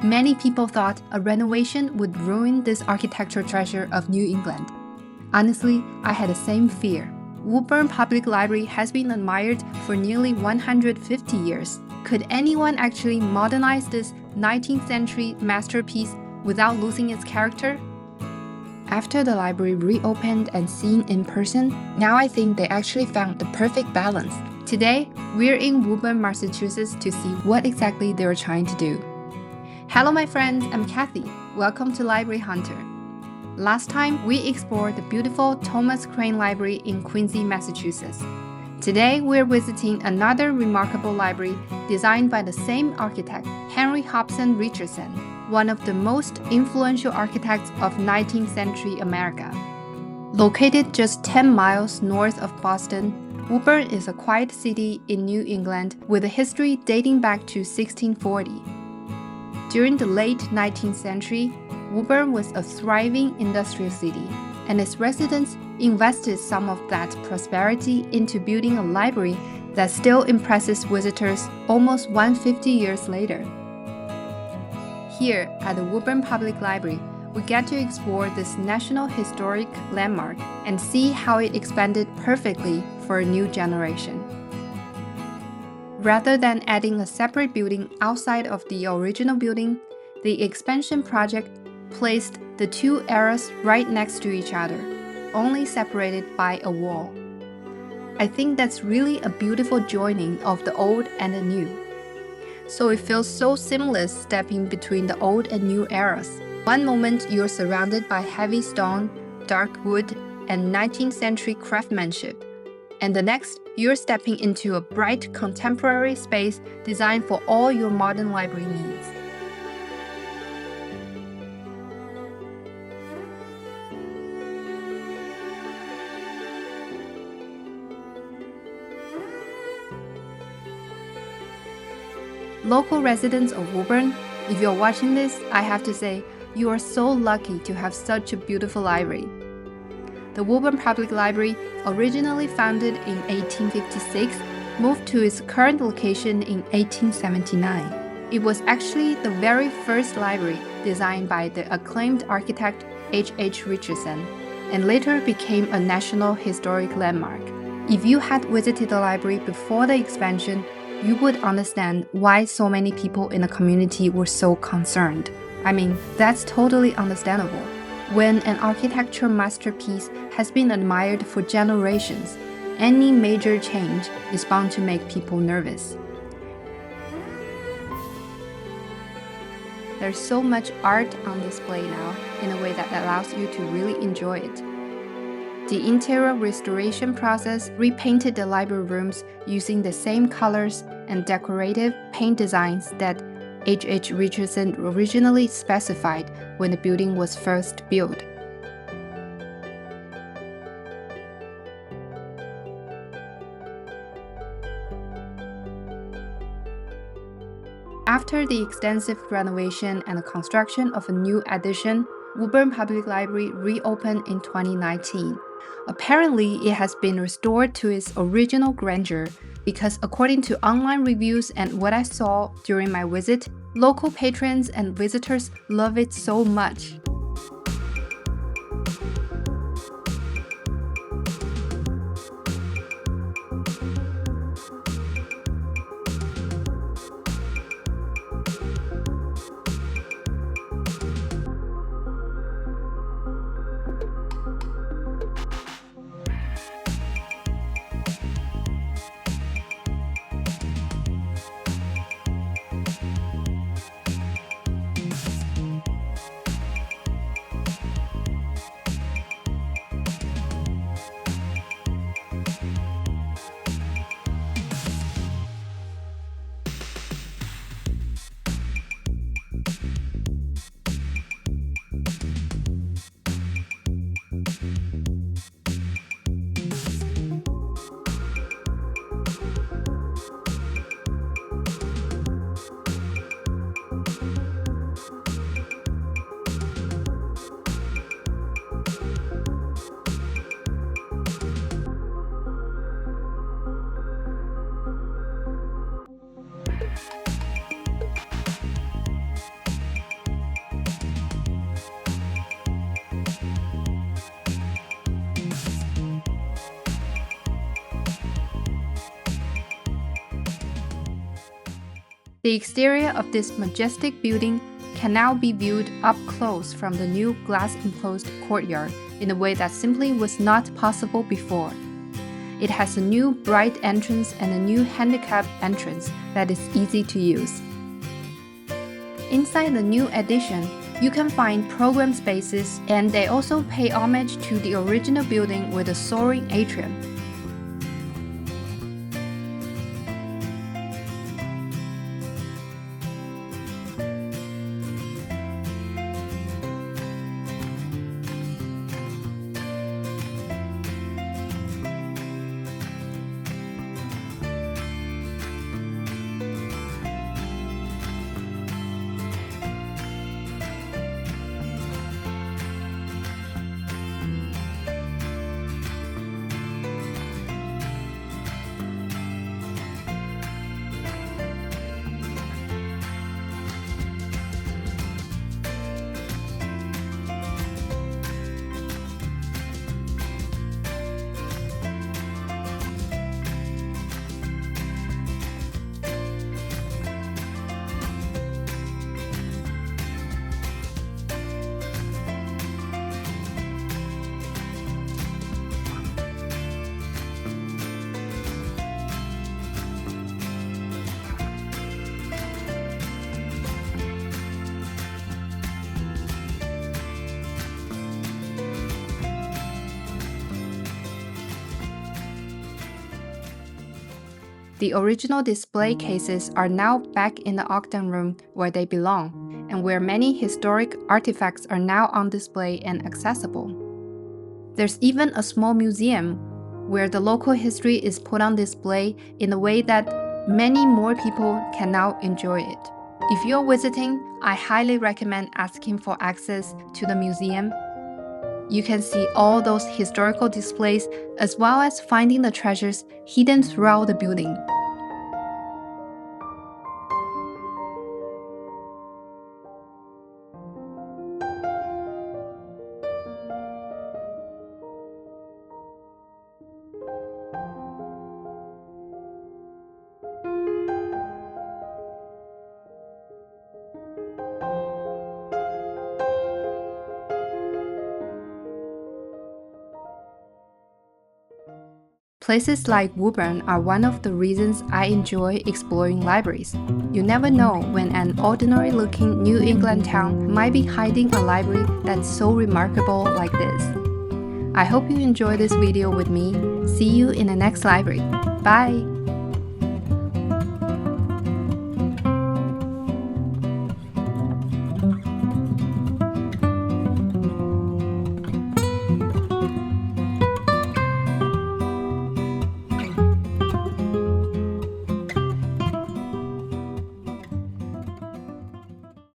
Many people thought a renovation would ruin this architectural treasure of New England. Honestly, I had the same fear. Woburn Public Library has been admired for nearly 150 years. Could anyone actually modernize this 19th century masterpiece without losing its character? After the library reopened and seen in person, now I think they actually found the perfect balance. Today, we're in Woburn, Massachusetts to see what exactly they were trying to do. Hello my friends, I'm Kathy. Welcome to Library Hunter. Last time, we explored the beautiful Thomas Crane Library in Quincy, Massachusetts. Today, we're visiting another remarkable library designed by the same architect, Henry Hobson Richardson, one of the most influential architects of 19th century America. Located just 10 miles north of Boston, Woburn is a quiet city in New England with a history dating back to 1640. During the late 19th century, Woburn was a thriving industrial city, and its residents invested some of that prosperity into building a library that still impresses visitors almost 150 years later. Here at the Woburn Public Library, we get to explore this National Historic Landmark and see how it expanded perfectly for a new generation. Rather than adding a separate building outside of the original building, the expansion project placed the two eras right next to each other, only separated by a wall. I think that's really a beautiful joining of the old and the new. So it feels so seamless stepping between the old and new eras. One moment you're surrounded by heavy stone, dark wood, and 19th century craftsmanship, and the next you're stepping into a bright contemporary space designed for all your modern library needs. Local residents of Woburn, if you're watching this, I have to say, you are so lucky to have such a beautiful library. The Woburn Public Library, originally founded in 1856, moved to its current location in 1879. It was actually the very first library designed by the acclaimed architect H. Richardson, and later became a National Historic Landmark. If you had visited the library before the expansion, you would understand why so many people in the community were so concerned. I mean, that's totally understandable. When an architectural masterpiece has been admired for generations, any major change is bound to make people nervous. There's so much art on display now in a way that allows you to really enjoy it. The interior restoration process repainted the library rooms using the same colors and decorative paint designs that H. Richardson originally specified when the building was first built. After the extensive renovation and the construction of a new addition, Woburn Public Library reopened in 2019. Apparently, it has been restored to its original grandeur because according to online reviews and what I saw during my visit, local patrons and visitors love it so much. The exterior of this majestic building can now be viewed up close from the new glass-enclosed courtyard in a way that simply was not possible before. It has a new bright entrance and a new handicap entrance that is easy to use. Inside the new addition, you can find program spaces, and they also pay homage to the original building with a soaring atrium. The original display cases are now back in the auction room where they belong, and where many historic artifacts are now on display and accessible. There's even a small museum where the local history is put on display in a way that many more people can now enjoy it. If you're visiting, I highly recommend asking for access to the museum. You can see all those historical displays as well as finding the treasures hidden throughout the building. Places like Woburn are one of the reasons I enjoy exploring libraries. You never know when an ordinary-looking New England town might be hiding a library that's so remarkable like this. I hope you enjoyed this video with me. See you in the next library. Bye!